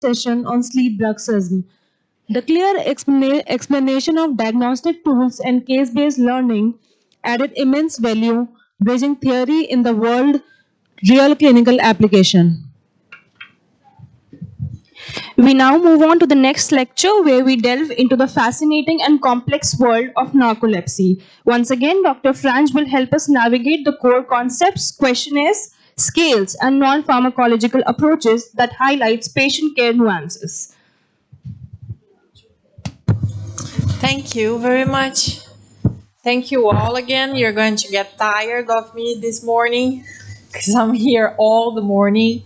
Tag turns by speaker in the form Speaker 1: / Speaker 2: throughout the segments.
Speaker 1: session on sleep bruxism. The clear explanation of diagnostic tools and case based learning added immense value, bridging theory in the world real clinical application. We now move on to the next lecture where we delve into the fascinating and complex world of narcolepsy. Once again, Dr. Franz will help us navigate the core concepts, questionnaires, scales, and non-pharmacological approaches that highlights patient care nuances.
Speaker 2: Thank you very much. Thank you all again. You're going to get tired of me this morning because I'm here all the morning.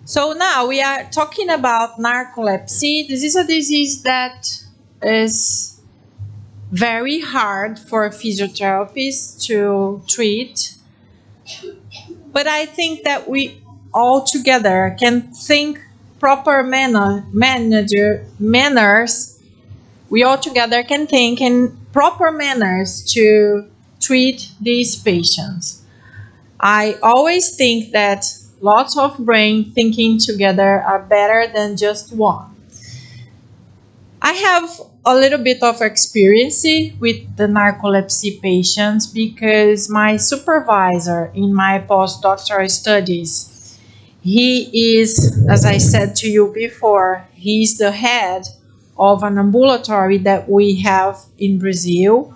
Speaker 2: So now we are talking about narcolepsy. This is a disease that is very hard for physiotherapists to treat. But I think that we all together can think proper manners. We all together can think in proper manners to treat these patients. I always think that lots of brain thinking together are better than just one. I have a little bit of experience with the narcolepsy patients because my supervisor in my postdoctoral studies, he is, as I said to you before, he's the head of an ambulatory that we have in Brazil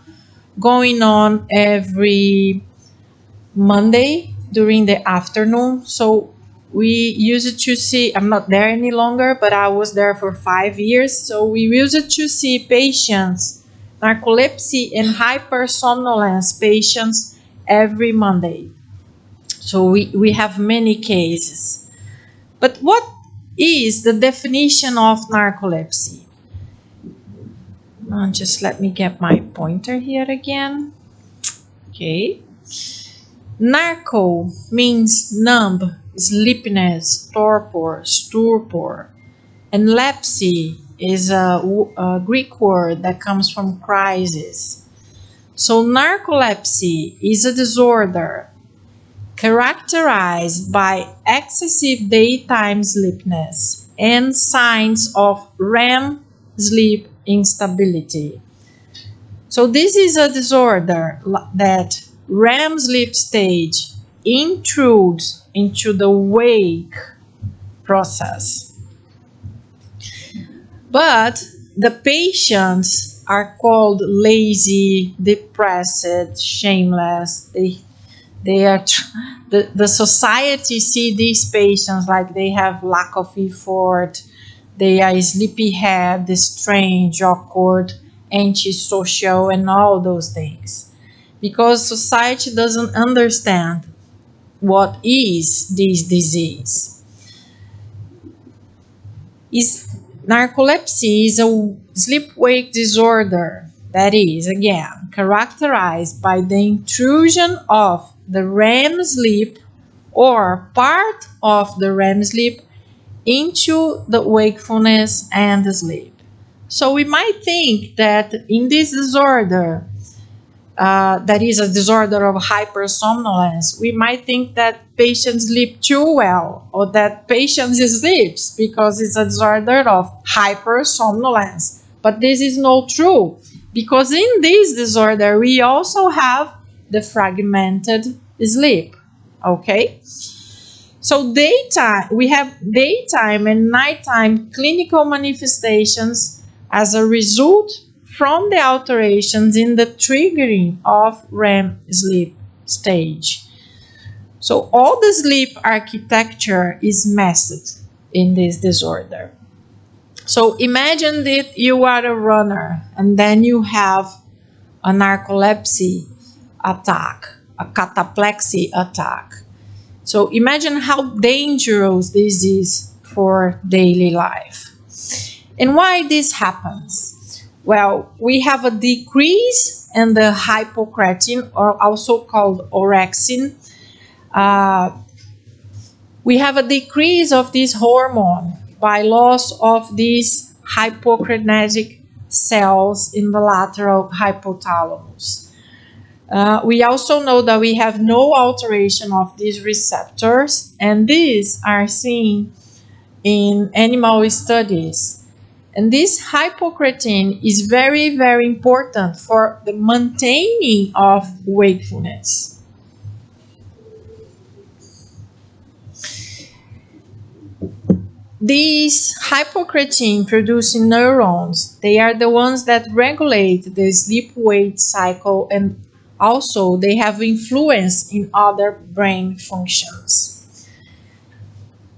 Speaker 2: going on every Monday during the afternoon. So we used to see, I'm not there any longer, but I was there for 5 years. So we used to see patients, narcolepsy and hypersomnolence patients every Monday. So we have many cases. But what is the definition of narcolepsy? Just let me get my pointer here again. Okay. Narco means numb, sleepiness, torpor, stupor. And lepsy is a Greek word that comes from crisis. So narcolepsy is a disorder characterized by excessive daytime sleepiness and signs of REM sleep instability. So this is a disorder that REM sleep stage intrudes into the wake process. But the patients are called lazy, depressed, shameless. They are the society see these patients like they have lack of effort, they are sleepyhead, strange, awkward, antisocial, and all those things. Because society doesn't understand what is this disease. Narcolepsy is a sleep-wake disorder that is, again, characterized by the intrusion of the REM sleep or part of the REM sleep into the wakefulness and the sleep. So we might think that in this disorder, that is a disorder of hypersomnolence, we might think that patients sleep too well or that patients sleeps because it's a disorder of hypersomnolence. But this is not true because in this disorder, we also have the fragmented sleep, okay? So we have daytime and nighttime clinical manifestations as a result from the alterations in the triggering of REM sleep stage. So all the sleep architecture is messed in this disorder. So imagine that you are a runner and then you have a narcolepsy attack, a cataplexy attack. So imagine how dangerous this is for daily life. And why this happens? Well, we have a decrease in the hypocretin, or also called orexin. We have a decrease of this hormone by loss of these hypocrenetic cells in the lateral hypothalamus. We also know that we have no alteration of these receptors, and these are seen in animal studies. And this hypocretin is very, very important for the maintaining of wakefulness. These hypocretin producing neurons, they are the ones that regulate the sleep-wake cycle, and also they have influence in other brain functions.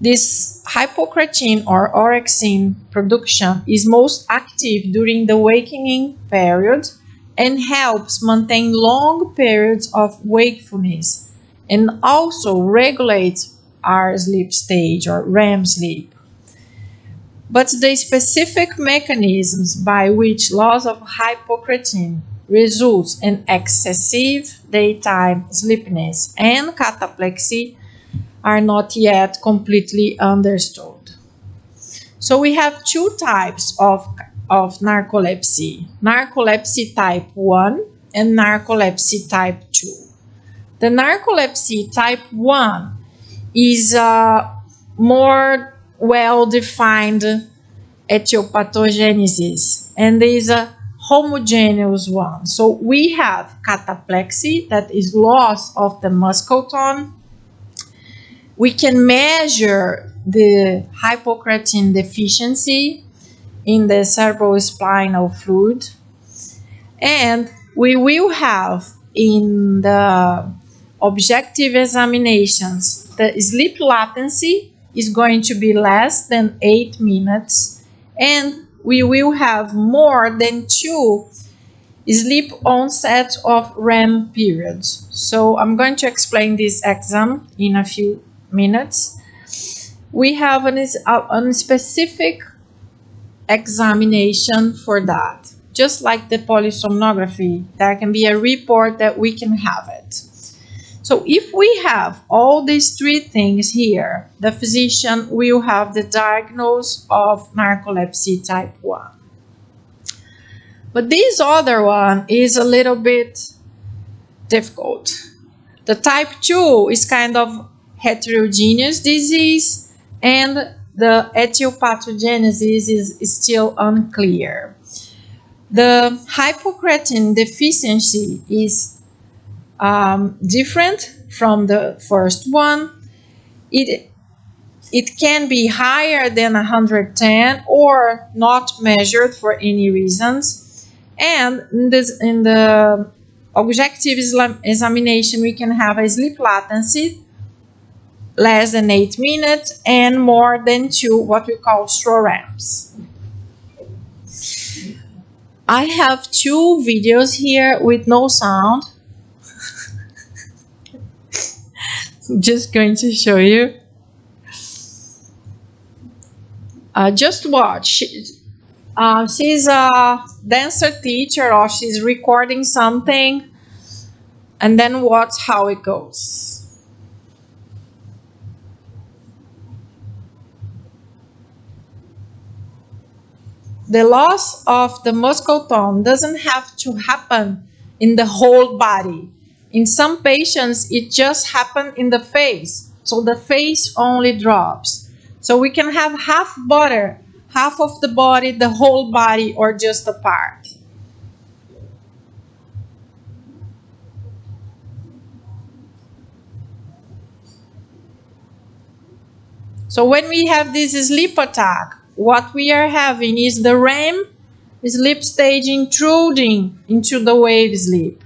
Speaker 2: This hypocretin or orexin production is most active during the wakening period and helps maintain long periods of wakefulness, and also regulates our sleep stage or REM sleep. But the specific mechanisms by which loss of hypocretin results in excessive daytime sleepiness and cataplexy are not yet completely understood. So we have two types of narcolepsy. Narcolepsy type 1 and narcolepsy type 2. The narcolepsy type 1 is more well-defined etiopathogenesis, and there is a homogeneous one. So we have cataplexy, that is loss of the muscle tone. We can measure the hypocretin deficiency in the cerebrospinal fluid, and we will have in the objective examinations the sleep latency is going to be less than 8 minutes, and we will have more than 2 sleep onset of REM periods. So I'm going to explain this exam in a few minutes. We have a specific examination for that. Just like the polysomnography, there can be a report that we can have it. So if we have all these 3 things here, the physician will have the diagnosis of narcolepsy type 1. But this other one is a little bit difficult. The type 2 is kind of heterogeneous disease, and the etiopathogenesis is still unclear. The hypocretin deficiency is different from the first one. It can be higher than 110 or not measured for any reasons. And in the objective examination, we can have a sleep latency less than 8 minutes and more than 2, what we call SROREMs. I have 2 videos here with no sound. Just going to show you. Just watch. She's a dancer teacher, or she's recording something, and then watch how it goes. The loss of the muscle tone doesn't have to happen in the whole body. In some patients, it just happens in the face. So the face only drops. So we can have half of the body, the whole body, or just a part. So when we have this sleep attack, what we are having is the REM sleep stage intruding into the wave sleep.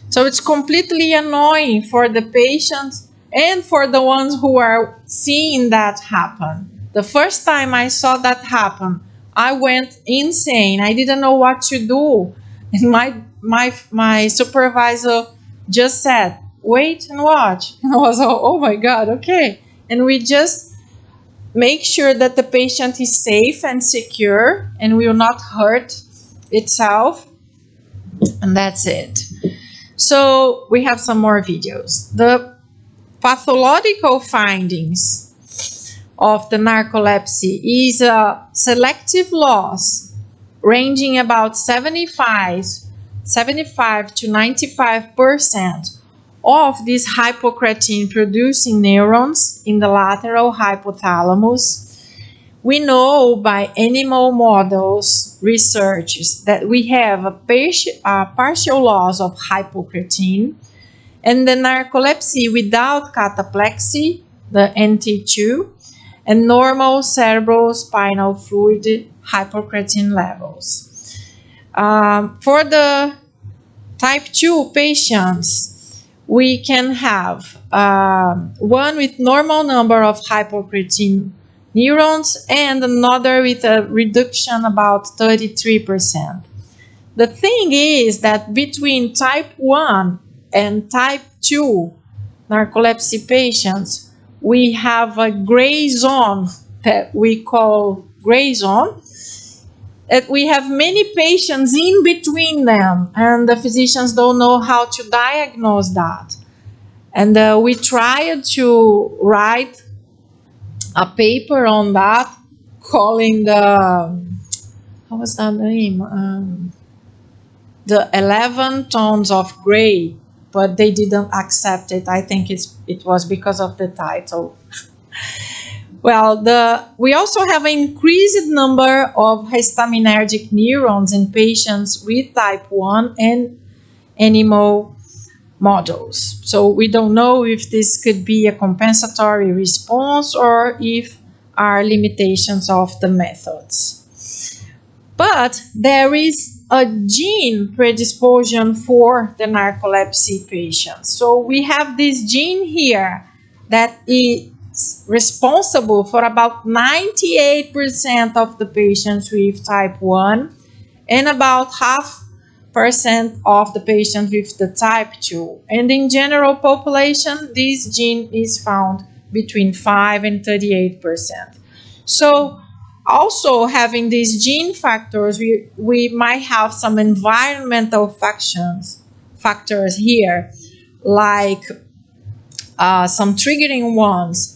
Speaker 2: So it's completely annoying for the patients and for the ones who are seeing that happen. The first time I saw that happen, I went insane. I didn't know what to do. And my supervisor just said, wait and watch. And I was like, oh my God, okay. And we just make sure that the patient is safe and secure and will not hurt itself. And that's it. So we have some more videos. The pathological findings of the narcolepsy is a selective loss ranging about 75 to 95% of these hypocretin producing neurons in the lateral hypothalamus. We know by animal models research that we have a partial loss of hypocretin, and the narcolepsy without cataplexy, the NT2, and normal cerebrospinal fluid hypocretin levels. For the type 2 patients, we can have one with normal number of hypocretin neurons and another with a reduction about 33%. The thing is that between type 1 and type 2 narcolepsy patients, we have a gray zone that we call gray zone, that we have many patients in between them, and the physicians don't know how to diagnose that. And we tried to write a paper on that, calling the, what was that name? The 11 tones of gray, but they didn't accept it. I think it was because of the title. Well, we also have an increased number of histaminergic neurons in patients with type 1 and animal models. So we don't know if this could be a compensatory response or if are limitations of the methods. But there is a gene predisposition for the narcolepsy patients. So we have this gene here that is responsible for about 98% of the patients with type 1 and about 0.5% of the patients with the type 2. And in general population, this gene is found between 5 and 38%. So also having these gene factors, we might have some environmental factors here, like some triggering ones,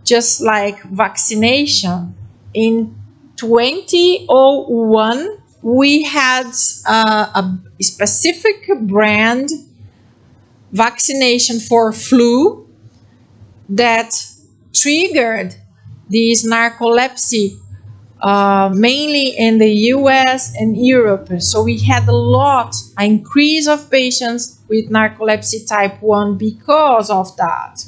Speaker 2: just like vaccination. In 2001, we had a specific brand vaccination for flu that triggered these narcolepsy, mainly in the US and Europe. So we had an increase of patients with narcolepsy type 1 because of that.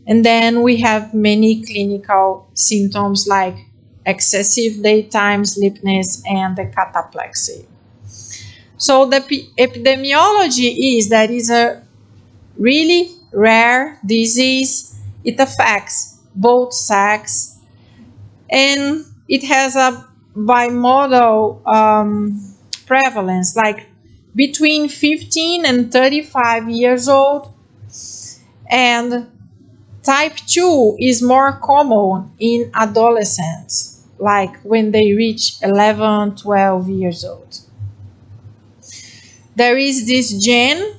Speaker 2: And then we have many clinical symptoms like excessive daytime sleepiness and the cataplexy. So the epidemiology is that it's a really rare disease. It affects both sex, and it has a bimodal prevalence, like between 15 and 35 years old, and type 2 is more common in adolescents, like when they reach 11, 12 years old. There is this gene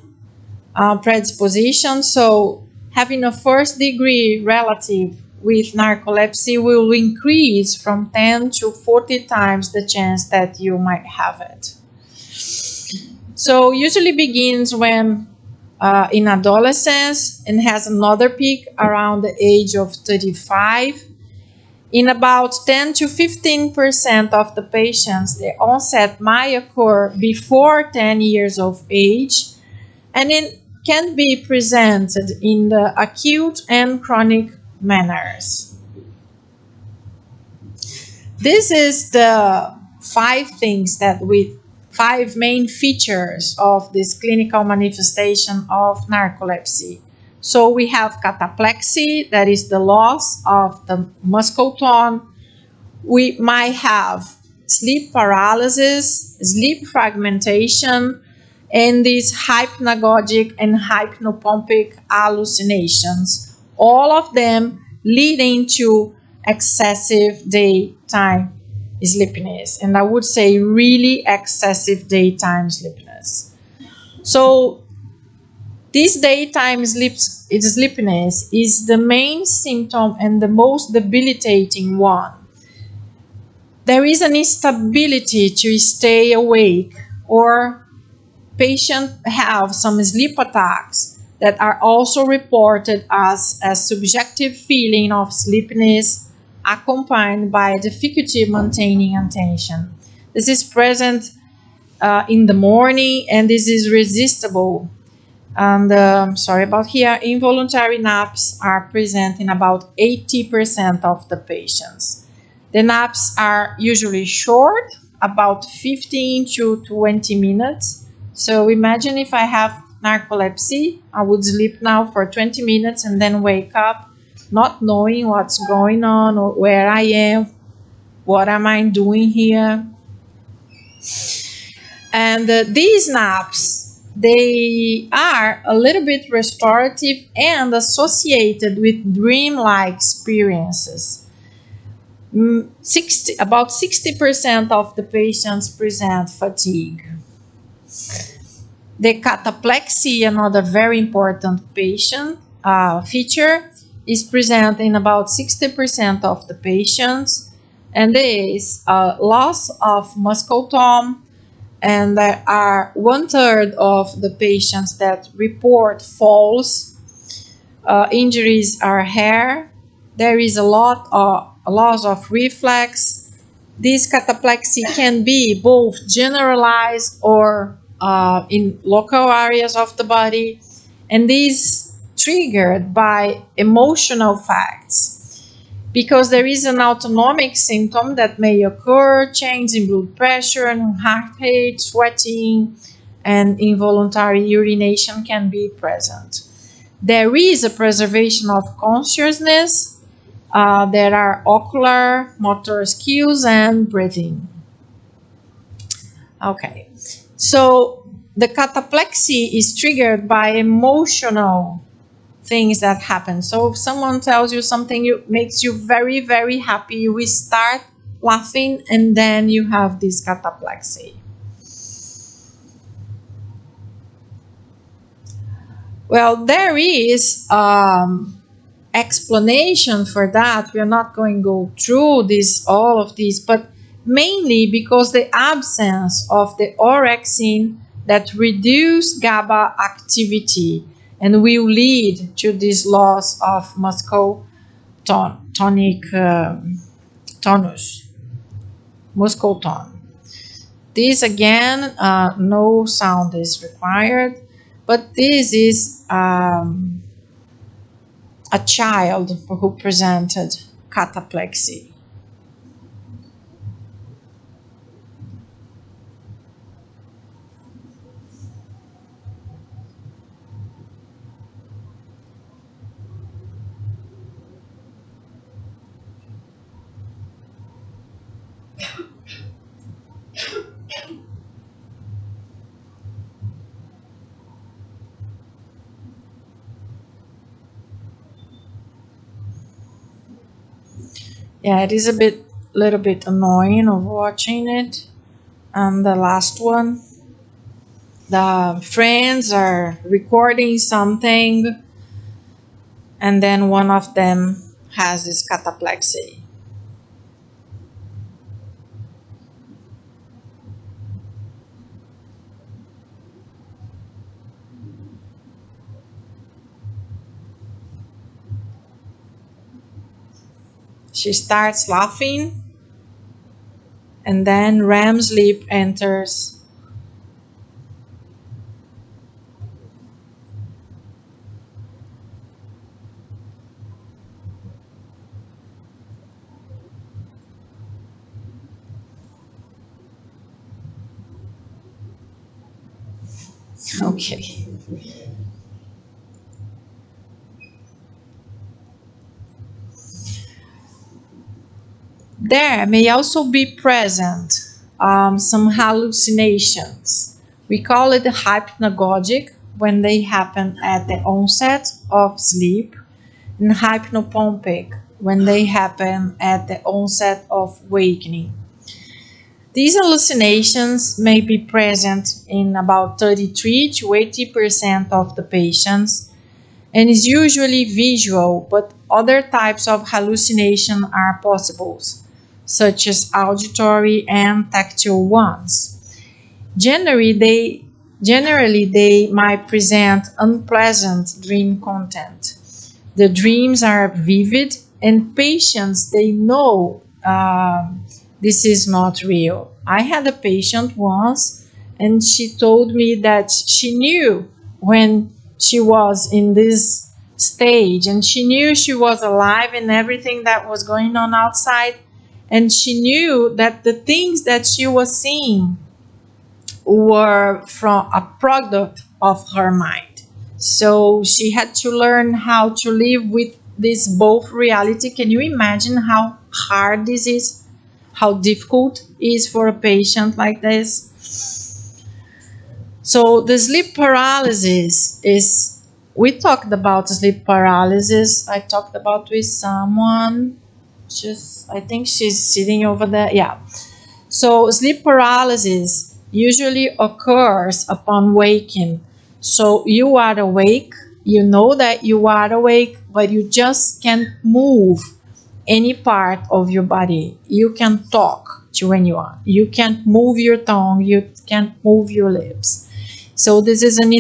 Speaker 2: predisposition, so having a first degree relative with narcolepsy will increase from 10 to 40 times the chance that you might have it. So usually begins when in adolescence and has another peak around the age of 35. In about 10 to 15% of the patients, the onset might occur before 10 years of age, and it can be presented in the acute and chronic manners. This is the 5 main features of this clinical manifestation of narcolepsy. So we have cataplexy, that is the loss of the muscle tone. We might have sleep paralysis, sleep fragmentation, and these hypnagogic and hypnopompic hallucinations, all of them leading to excessive daytime sleepiness, and I would say really excessive daytime sleepiness. So this daytime sleepiness is the main symptom and the most debilitating one. There is an instability to stay awake, or patients have some sleep attacks that are also reported as a subjective feeling of sleepiness accompanied by difficulty maintaining attention. This is present in the morning, and this is resistible. And sorry about here, involuntary naps are present in about 80% of the patients. The naps are usually short, about 15 to 20 minutes. So imagine if I have narcolepsy, I would sleep now for 20 minutes and then wake up not knowing what's going on or where I am, what am I doing here. And these naps, they are a little bit restorative and associated with dream-like experiences. About 60% of the patients present fatigue. The cataplexy, another very important patient feature, is present in about 60% of the patients, and there is a loss of muscle tone, and there are 1/3 of the patients that report falls. Injuries are rare. There is a loss of reflex. This cataplexy can be both generalized or in local areas of the body, and is triggered by emotional facts. Because there is an autonomic symptom that may occur, change in blood pressure and heart rate, sweating, and involuntary urination can be present. There is a preservation of consciousness. There are ocular, motor skills, and breathing. Okay, so the cataplexy is triggered by emotional things that happen. So if someone tells you something makes you very, very happy, you will start laughing, and then you have this cataplexy. Well, there is explanation for that. We are not going to go through all of this, but mainly because the absence of the orexin that reduce GABA activity and will lead to this loss of muscle tonic tonus, muscle tone. This again, no sound is required, but this is a child who presented cataplexy. Yeah, it is a little bit annoying of watching it. And the last one, the friends are recording something, and then one of them has this cataplexy. She starts laughing, and then REM sleep enters. Okay. There may also be present some hallucinations. We call it hypnagogic when they happen at the onset of sleep, and hypnopompic when they happen at the onset of awakening. These hallucinations may be present in about 33 to 80% of the patients, and is usually visual, but other types of hallucination are possible, such as auditory and tactile ones. Generally, Generally, they might present unpleasant dream content. The dreams are vivid, and patients, they know this is not real. I had a patient once, and she told me that she knew when she was in this stage, and she knew she was alive and everything that was going on outside, and she knew that the things that she was seeing were from a product of her mind. So she had to learn how to live with this both reality. Can you imagine how hard this is? How difficult it is for a patient like this? So the sleep paralysis is, we talked about sleep paralysis. I talked about with someone, I think she's sitting over there. Yeah. So sleep paralysis usually occurs upon waking. So you are awake, you know that you are awake, but you just can't move any part of your body. You can talk to anyone. You can't move your tongue, you can't move your lips. So this is an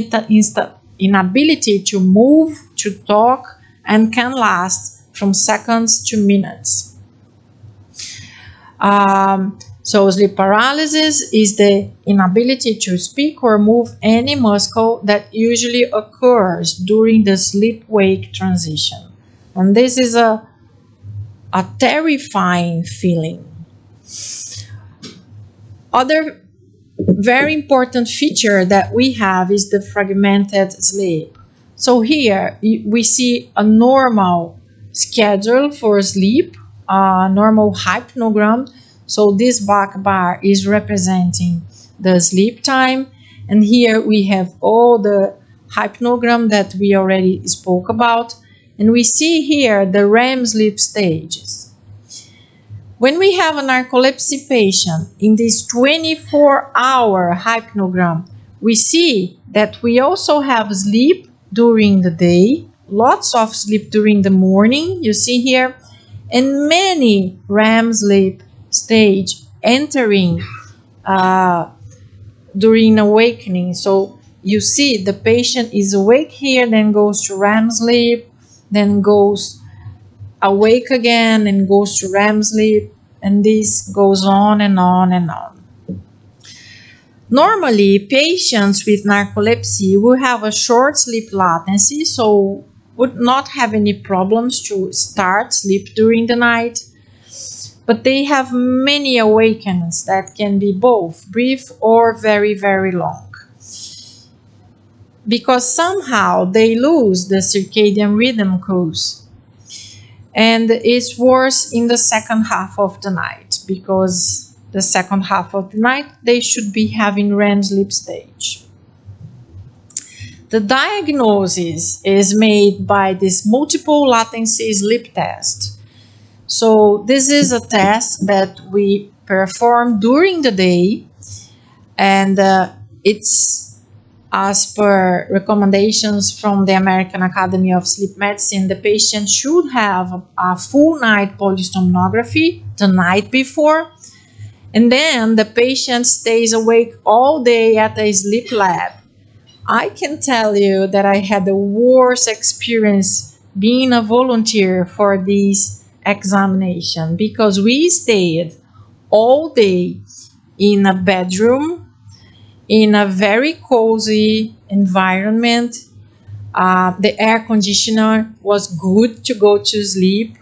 Speaker 2: inability to move, to talk, and can last from seconds to minutes. So sleep paralysis is the inability to speak or move any muscle that usually occurs during the sleep-wake transition. And this is a terrifying feeling. Other very important feature that we have is the fragmented sleep. So here we see a normal schedule for sleep, a normal hypnogram. So this black bar is representing the sleep time. And here we have all the hypnogram that we already spoke about. And we see here the REM sleep stages. When we have a narcolepsy patient in this 24-hour hypnogram, we see that we also have sleep during the day, lots of sleep during the morning, you see here, and many REM sleep stage entering during awakening. So you see the patient is awake here, then goes to REM sleep, then goes awake again and goes to REM sleep, and this goes on and on and on. Normally, patients with narcolepsy will have a short sleep latency, so would not have any problems to start sleep during the night. But they have many awakenings that can be both brief or very, very long. Because somehow they lose the circadian rhythm cues. And it's worse in the second half of the night, because the second half of the night they should be having REM sleep stage. The diagnosis is made by this multiple latency sleep test. So this is a test that we perform during the day, and it's as per recommendations from the American Academy of Sleep Medicine. The patient should have a full night polysomnography the night before, and then the patient stays awake all day at a sleep lab. I can tell you that I had the worst experience being a volunteer for this examination, because we stayed all day in a bedroom in a very cozy environment. The air conditioner was good to go to sleep.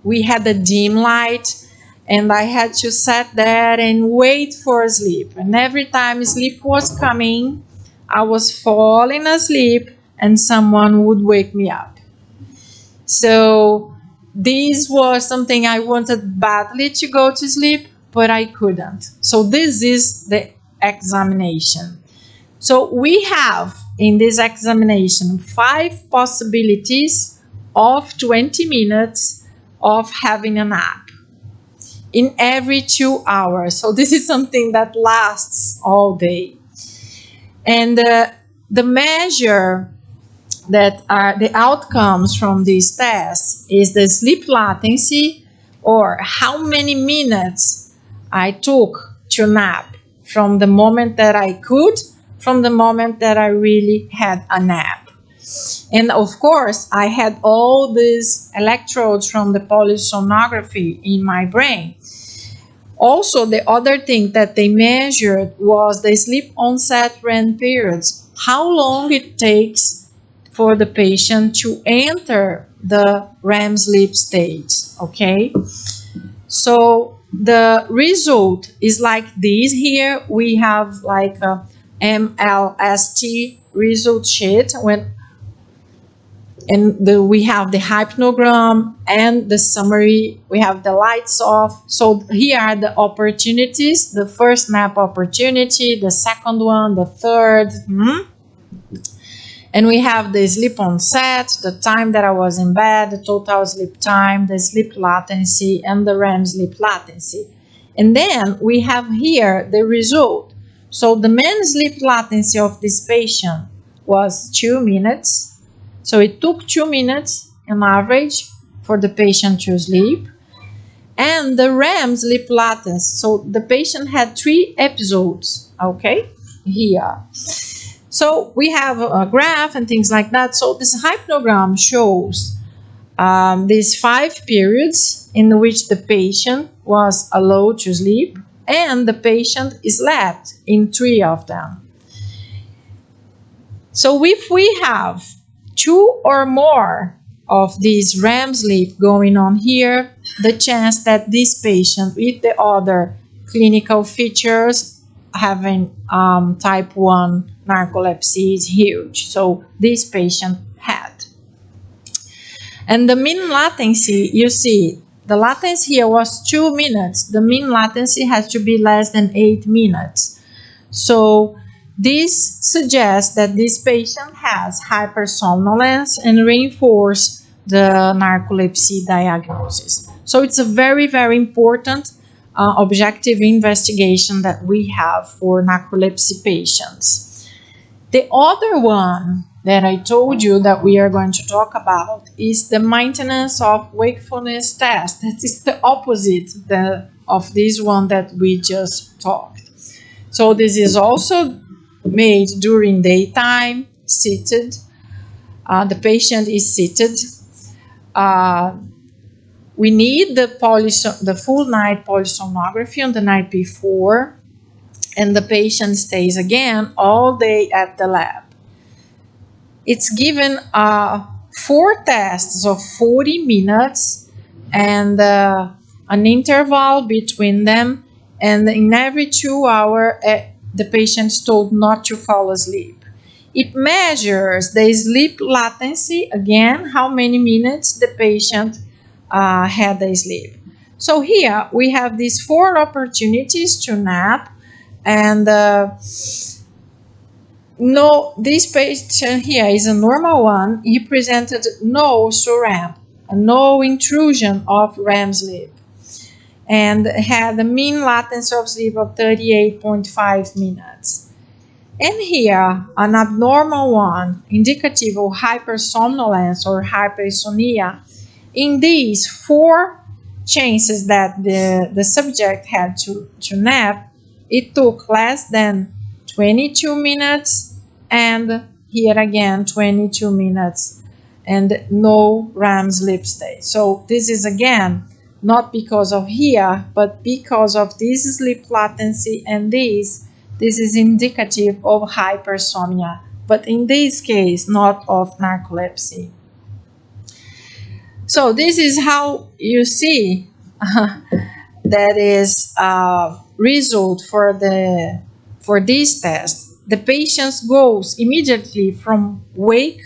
Speaker 2: We had a dim light, and I had to sit there and wait for sleep. And every time sleep was coming, I was falling asleep and someone would wake me up. So this was something I wanted badly to go to sleep, but I couldn't. So this is the examination. So we have in this examination 5 possibilities of 20 minutes of having a nap in every 2 hours. So this is something that lasts all day. And the measure that are the outcomes from these tests is the sleep latency, or how many minutes I took to nap from the moment that I could from the moment that I really had a nap. And of course, I had all these electrodes from the polysomnography in my brain. Also, the other thing that they measured was the sleep onset REM periods, how long it takes for the patient to enter the REM sleep stage, okay? So the result is like this. Here we have like a MLST result sheet we have the hypnogram and the summary. We have the lights off. So here are the opportunities: the first nap opportunity, the second one, the third. And we have the sleep onset, the time that I was in bed, the total sleep time, the sleep latency, and the REM sleep latency. And then we have here the result. So the mean sleep latency of this patient was 2 minutes. So it took 2 minutes on average for the patient to sleep. And the REM sleep latency, so the patient had 3 episodes, okay, here. So we have a graph and things like that. So this hypnogram shows these 5 periods in which the patient was allowed to sleep, and the patient slept in 3 of them. So if we have 2 or more of these REM sleep going on here, the chance that this patient with the other clinical features having type 1 narcolepsy is huge. So this patient had. And the mean latency, you see, the latency here was 2 minutes. The mean latency has to be less than 8 minutes. So this suggests that this patient has hypersomnolence and reinforce the narcolepsy diagnosis. So it's a very, very important objective investigation that we have for narcolepsy patients. The other one that I told you that we are going to talk about is the maintenance of wakefulness test. That is the opposite of this one that we just talked. So this is also made during daytime, seated. The patient is seated. We need the full night polysomnography on the night before, and the patient stays again all day at the lab. It's given 4 tests of 40 minutes and an interval between them, and in every 2 hours, the patient is told not to fall asleep. It measures the sleep latency, again, how many minutes the patient had the sleep. So here we have these 4 opportunities to nap, and this patient here is a normal one. He presented no SORAM, no intrusion of REM sleep, and had a mean latency of sleep of 38.5 minutes. And here, an abnormal one, indicative of hypersomnolence or hypersomnia. In these 4 chances that the subject had to nap, it took less than 22 minutes, and here again 22 minutes, and no REM sleep state. So this is again not because of here, but because of this sleep latency, and this is indicative of hypersomnia, but in this case not of narcolepsy. So this is how you see that is result for this test. The patient goes immediately from wake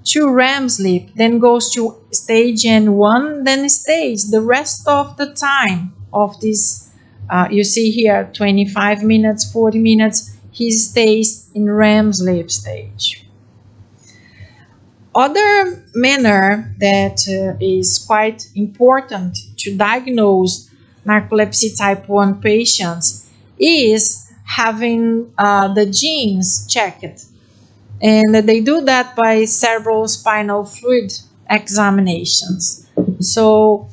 Speaker 2: to REM sleep, then goes to stage N1, then stage the rest of the time of this. You see here 25 minutes, 40 minutes, he stays in REM sleep stage. Other manner that is quite important to diagnose narcolepsy type 1 patients is having the genes checked. And they do that by cerebrospinal fluid examinations. So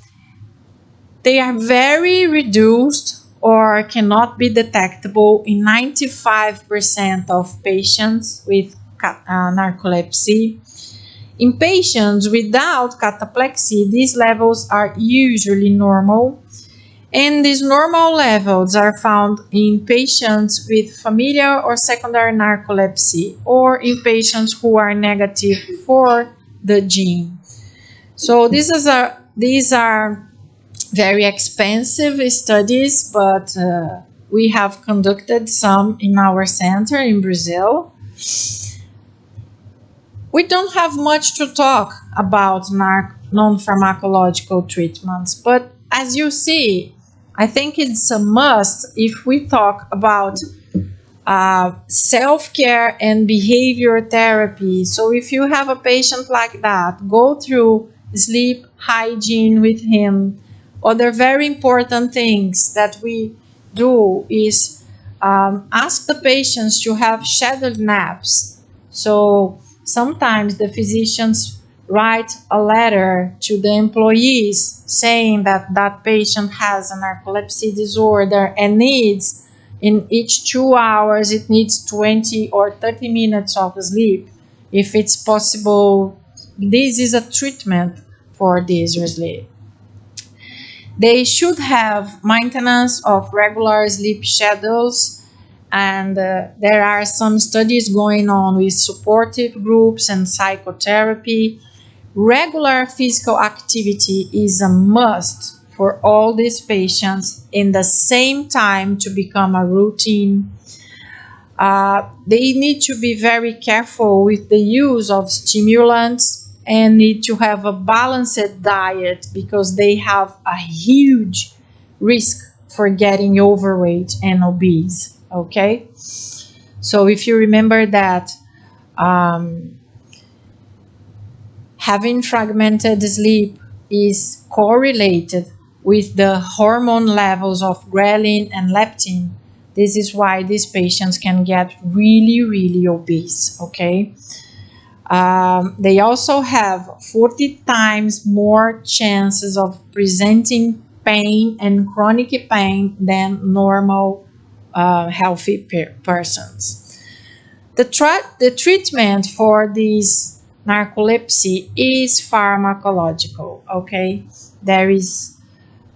Speaker 2: they are very reduced or cannot be detectable in 95% of patients with narcolepsy. In patients without cataplexy, these levels are usually normal, and these normal levels are found in patients with familial or secondary narcolepsy, or in patients who are negative for the gene. So these are very expensive studies, but we have conducted some in our center in Brazil. We don't have much to talk about non-pharmacological treatments, but as you see, I think it's a must if we talk about self-care and behavior therapy. So if you have a patient like that, go through sleep hygiene with him. Other very important things that we do is ask the patients to have scheduled naps. So sometimes the physicians write a letter to the employees saying that that patient has a narcolepsy disorder and needs, in each 2 hours, it needs 20 or 30 minutes of sleep. If it's possible, this is a treatment for this sleep. They should have maintenance of regular sleep schedules, and there are some studies going on with supportive groups and psychotherapy. Regular physical activity is a must for all these patients in the same time to become a routine. They need to be very careful with the use of stimulants and need to have a balanced diet because they have a huge risk for getting overweight and obese. Okay, so if you remember that having fragmented sleep is correlated with the hormone levels of ghrelin and leptin. This is why these patients can get really, really obese, okay? They also have 40 times more chances of presenting pain and chronic pain than normal healthy persons. The treatment for this narcolepsy is pharmacological, okay? There is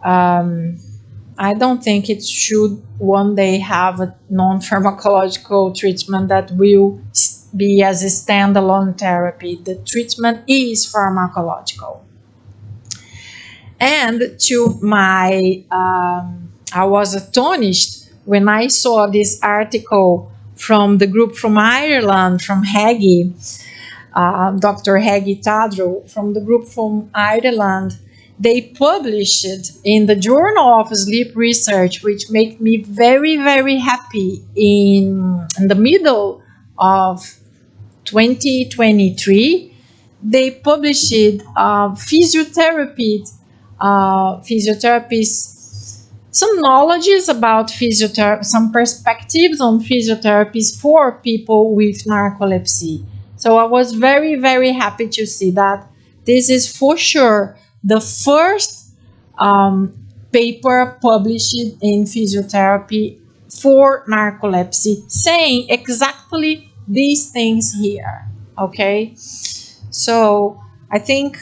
Speaker 2: I don't think it should one day have a non-pharmacological treatment that will be as a standalone therapy. The treatment is pharmacological. And to my, I was astonished when I saw this article from the group from Ireland, from Hagi, Dr. Hagi Tadro, from the group from Ireland. They published it in the Journal of Sleep Research, which made me very, very happy in the middle of 2023. They published physiotherapists, some knowledges about physiotherapy, some perspectives on physiotherapies for people with narcolepsy. So I was very, very happy to see that. This is for sure the first paper published in physiotherapy for narcolepsy saying exactly these things here, okay? So I think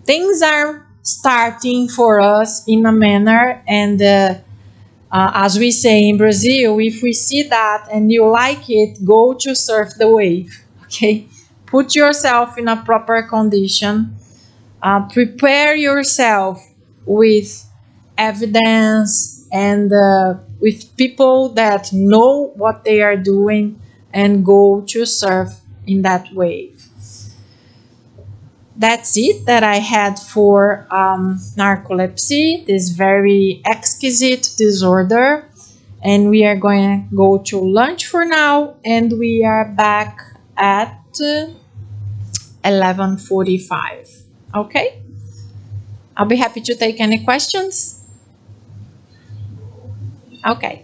Speaker 2: things are starting for us in a manner, and as we say in Brazil, if we see that and you like it, go to surf the wave, okay? Put yourself in a proper condition. Prepare yourself with evidence and with people that know what they are doing, and go to surf in that wave. That's it that I had for narcolepsy, this very exquisite disorder. And we are going to go to lunch for now, and we are back at 11:45. Okay? I'll be happy to take any questions. Okay.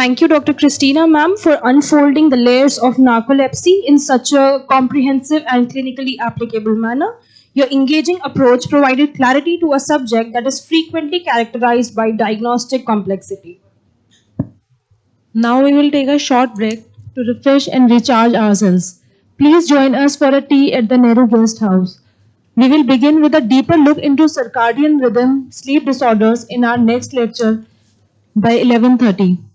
Speaker 1: Thank you, Dr. Christina, ma'am, for unfolding the layers of narcolepsy in such a comprehensive and clinically applicable manner. Your engaging approach provided clarity to a subject that is frequently characterized by diagnostic complexity.
Speaker 3: Now we will take a short break to refresh and recharge ourselves. Please join us for a tea at the Nehru Guest House. We will begin with a deeper look into circadian rhythm sleep disorders in our next lecture by 11:30.